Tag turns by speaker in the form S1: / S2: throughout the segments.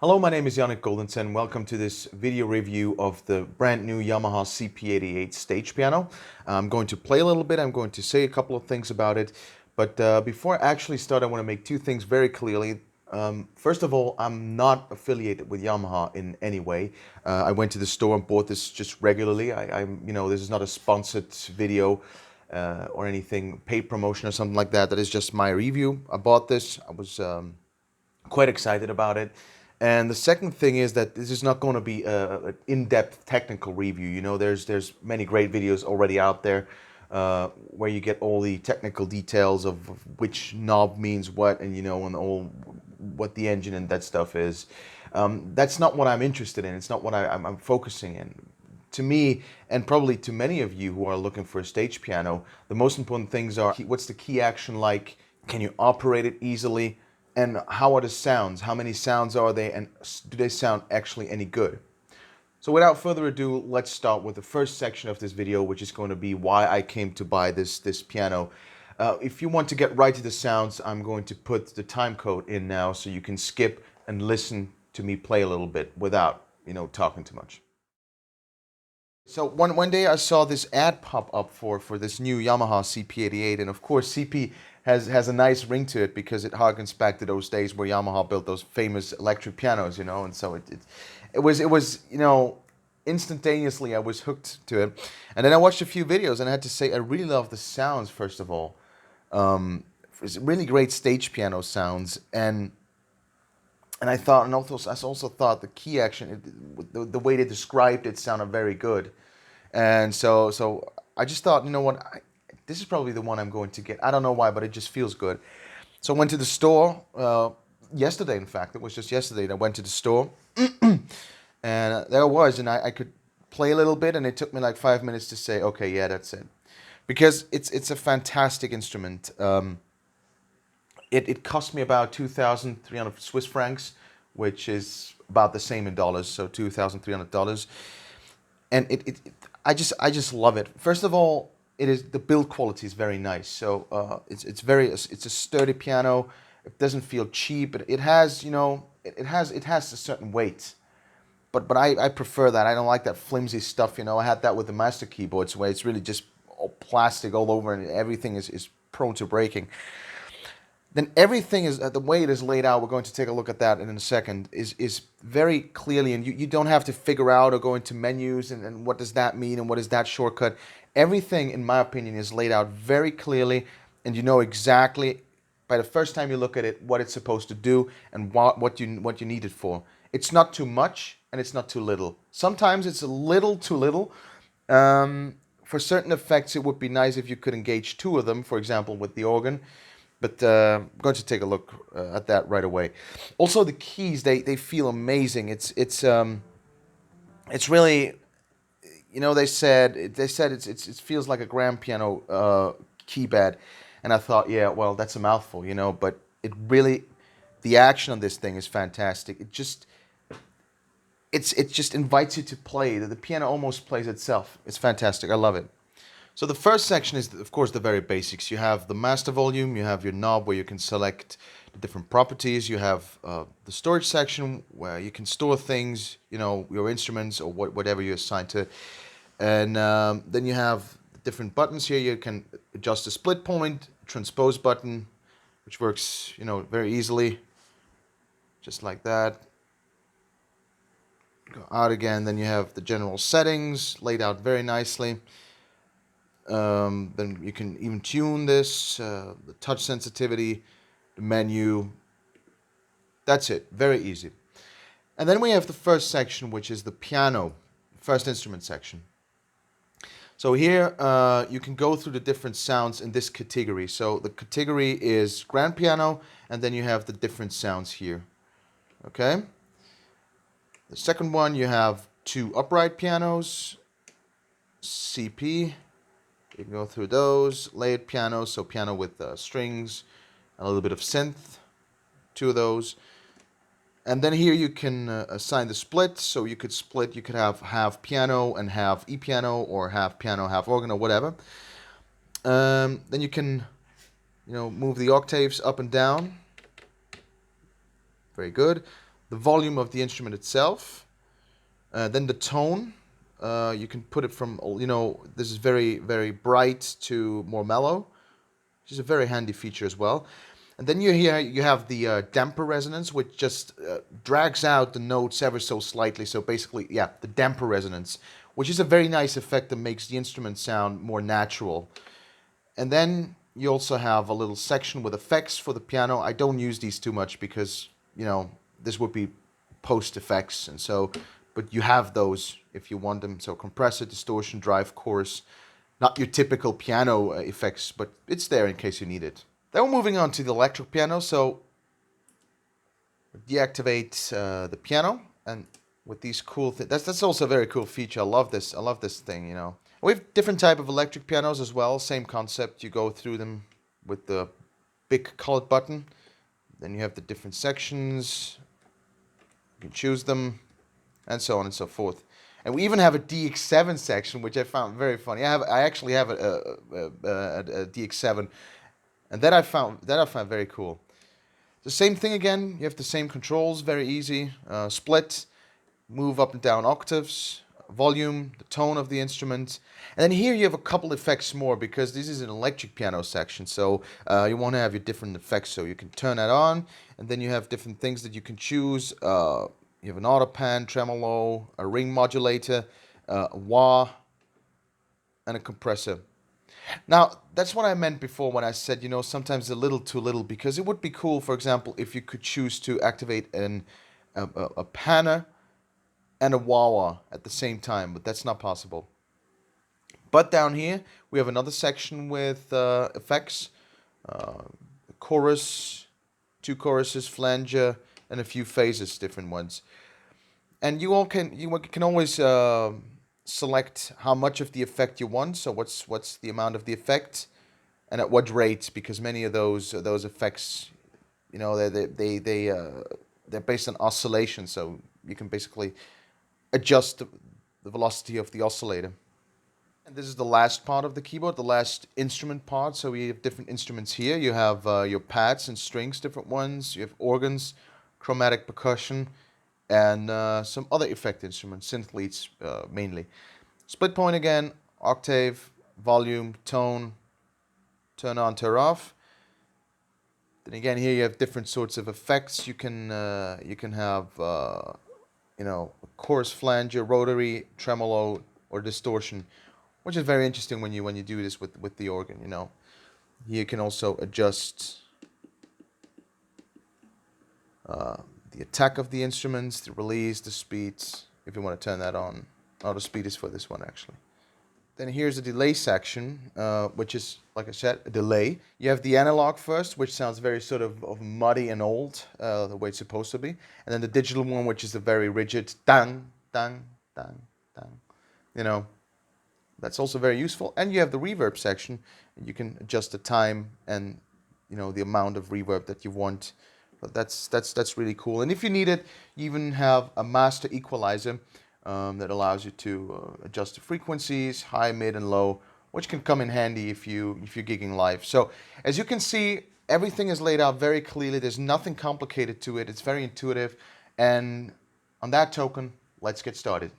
S1: Hello, my name is Yannick Goldensen. Welcome to this video review of the brand new Yamaha CP88 stage piano. I'm going to play a little bit, I'm going to say a couple of things about it, but before I actually start, I want to make two things very clearly. First of all, I'm not affiliated with Yamaha in any way. I went to the store and bought this just regularly. This is not a sponsored video or anything, paid promotion or something like that. That is just my review. I bought this. I was quite excited about it. And the second thing is that this is not going to be an in-depth technical review. You know, there's many great videos already out there where you get all the technical details of which knob means what, and and all what the engine and that stuff is. That's not what I'm interested in. It's not what I'm focusing in. To me, and probably to many of you who are looking for a stage piano, the most important things are what's the key action like? Can you operate it easily? And how are the sounds? How many sounds are they? And do they sound actually any good? So without further ado, let's start with the first section of this video, which is going to be why I came to buy this piano. If you want to get right to the sounds, I'm going to put the time code in now so you can skip and listen to me play a little bit without, talking too much. So one day I saw this ad pop up for this new Yamaha CP88, and of course CP has a nice ring to it because it harkens back to those days where Yamaha built those famous electric pianos, and so it was instantaneously I was hooked to it, and then I watched a few videos and I had to say I really love the sounds. First of all, it's really great stage piano sounds, and I thought, and also I also thought the key action, the way they described it sounded very good, and so I just thought, you know what, this is probably the one I'm going to get. I don't know why, but it just feels good. So I went to the store yesterday. In fact, it was just yesterday that I went to the store, and there it was, and I could play a little bit, and it took me like 5 minutes to say, okay, yeah, that's it, because it's a fantastic instrument. It cost me about 2,300 Swiss francs, which is about the same in dollars, so $2,300. And I just love it. First of all, the build quality is very nice. So it's a sturdy piano. It doesn't feel cheap. It has it has a certain weight. But I prefer that. I don't like that flimsy stuff. I had that with the master keyboards where it's really just all plastic all over and everything is prone to breaking. Then everything is the way it is laid out. We're going to take a look at that in a second. Is very clearly, and you don't have to figure out or go into menus and what does that mean and what is that shortcut. Everything, in my opinion, is laid out very clearly, and you know exactly by the first time you look at it what it's supposed to do and what you need it for. It's not too much and it's not too little. Sometimes it's a little too little. For certain effects, it would be nice if you could engage two of them, for example, with the organ. But I'm going to take a look at that right away. Also, the keys, they feel amazing. It's really, they said it feels like a grand piano keypad, and I thought, yeah, well, that's a mouthful, but it really, the action on this thing is fantastic. It just invites you to play. The piano almost plays itself. It's fantastic. I love it. So the first section is, of course, the very basics. You have the master volume, you have your knob where you can select the different properties, you have the storage section where you can store things, your instruments or whatever you assign to. And then you have different buttons here. You can adjust the split point, transpose button, which works, very easily, just like that. Go out again, then you have the general settings laid out very nicely. Then you can even tune this, the touch sensitivity, the menu. That's it, very easy. And then we have the first section, which is the piano, first instrument section. So here you can go through the different sounds in this category. So the category is grand piano, and then you have the different sounds here. Okay. The second one, you have two upright pianos, CP. You can go through those. Layered piano, so piano with strings, a little bit of synth, two of those. And then here you can assign the split, so you could split, you could have half piano and half e-piano, or half piano, half organ, or whatever. Then you can, move the octaves up and down. Very good. the volume of the instrument itself, then the tone. You can put it from, this is very, very bright to more mellow, which is a very handy feature as well. And then you have the damper resonance, which just drags out the notes ever so slightly. So basically, yeah, the damper resonance, which is a very nice effect that makes the instrument sound more natural. And then you also have a little section with effects for the piano. I don't use these too much because, this would be post effects. And so, but you have those if you want them. So compressor, distortion, drive, chorus. Not your typical piano effects, but it's there in case you need it. Then we're moving on to the electric piano. So deactivate the piano, and with these cool things, that's also a very cool feature. I love this. I love this thing. We have different type of electric pianos as well. Same concept. You go through them with the big colored button. Then you have the different sections. You can choose them, and so on and so forth. And we even have a DX7 section, which I found very funny. I actually have a DX7. And that I found very cool. The same thing again. You have the same controls, very easy. Split, move up and down octaves, volume, the tone of the instrument. And then here you have a couple effects more because this is an electric piano section. So you want to have your different effects. So you can turn that on, and then you have different things that you can choose. You have an auto pan, tremolo, a ring modulator, a wah, and a compressor. Now, that's what I meant before when I said, sometimes a little too little, because it would be cool, for example, if you could choose to activate a panner and a wah-wah at the same time, but that's not possible. But down here, we have another section with effects, chorus, 2 choruses, flanger, and a few phases, different ones. And you can always select how much of the effect you want. So what's the amount of the effect, and at what rate? Because many of those effects, they're based on oscillation. So you can basically adjust the velocity of the oscillator. And this is the last part of the keyboard, the last instrument part. So we have different instruments here. You have your pads and strings, different ones. You have organs, chromatic percussion, and some other effect instruments, synth leads mainly. Split point again, octave, volume, tone, turn on, turn off. Then again, here you have different sorts of effects. You can have chorus, flanger, rotary, tremolo, or distortion, which is very interesting when you do this with the organ. You can also adjust the attack of the instruments, the release, the speeds, if you want to turn that on. Oh, the speed is for this one, actually. Then here's the delay section, which is, like I said, a delay. You have the analog first, which sounds very sort of muddy and old, the way it's supposed to be. And then the digital one, which is a very rigid dang, dang, dang, dang. That's also very useful. And you have the reverb section. You can adjust the time and, the amount of reverb that you want. But that's really cool. And if you need it, you even have a master equalizer that allows you to adjust the frequencies, high, mid, and low, which can come in handy if you're gigging live. So as you can see, everything is laid out very clearly. There's nothing complicated to it. It's very intuitive. And on that token, let's get started.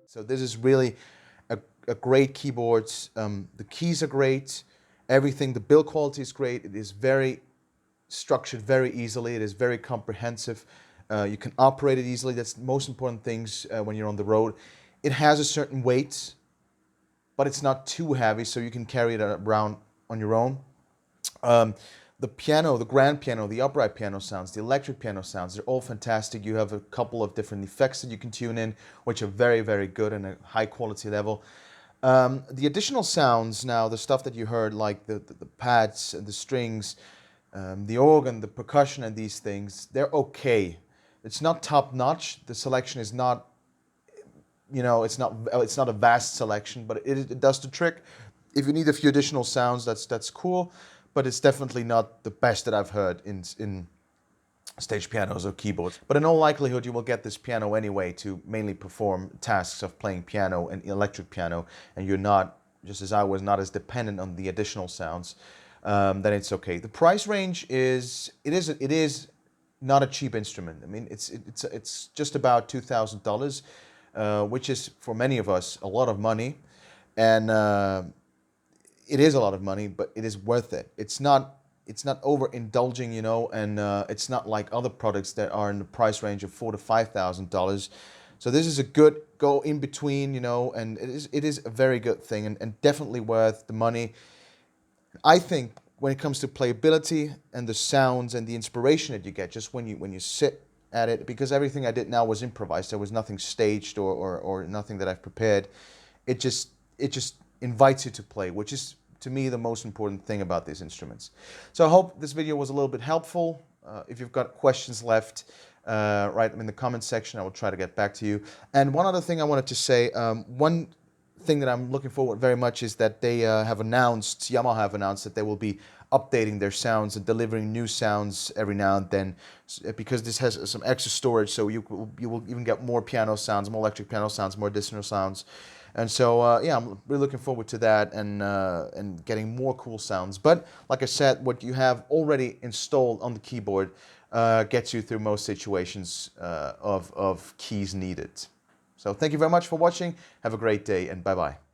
S1: So this is really a great keyboard. The keys are great. Everything, the build quality is great. It is very structured very easily. It is very comprehensive. You can operate it easily. That's the most important things when you're on the road. It has a certain weight, but it's not too heavy, so you can carry it around on your own. The piano, the grand piano, the upright piano sounds, the electric piano sounds, they're all fantastic. You have a couple of different effects that you can tune in, which are very, very good and a high quality level. The additional sounds now, the stuff that you heard, like the pads and the strings, the organ, the percussion and these things, they're okay. It's not top notch. The selection is not, it's not a vast selection, but it does the trick. If you need a few additional sounds, that's cool. But it's definitely not the best that I've heard in stage pianos or keyboards. But in all likelihood, you will get this piano anyway to mainly perform tasks of playing piano and electric piano, and you're not, just as I was, not as dependent on the additional sounds. Then it's okay. The price range is not a cheap instrument. I mean, it's just about $2,000, which is for many of us a lot of money, and it is a lot of money, but it is worth it. It's not overindulging, and it's not like other products that are in the price range of $4,000 to $5,000. So this is a good go in between, and it is a very good thing and definitely worth the money. I think when it comes to playability and the sounds and the inspiration that you get just when you sit at it, because everything I did now was improvised. There was nothing staged or nothing that I've prepared. It just invites you to play, which is, to me, the most important thing about these instruments. So I hope this video was a little bit helpful. If you've got questions left, write them in the comment section. I will try to get back to you. And one other thing I wanted to say, one thing that I'm looking forward very much is that they Yamaha have announced that they will be updating their sounds and delivering new sounds every now and then, because this has some extra storage, so you will even get more piano sounds, more electric piano sounds, more additional sounds. And so, yeah, I'm really looking forward to that and getting more cool sounds. But like I said, what you have already installed on the keyboard gets you through most situations of keys needed. So thank you very much for watching. Have a great day and bye-bye.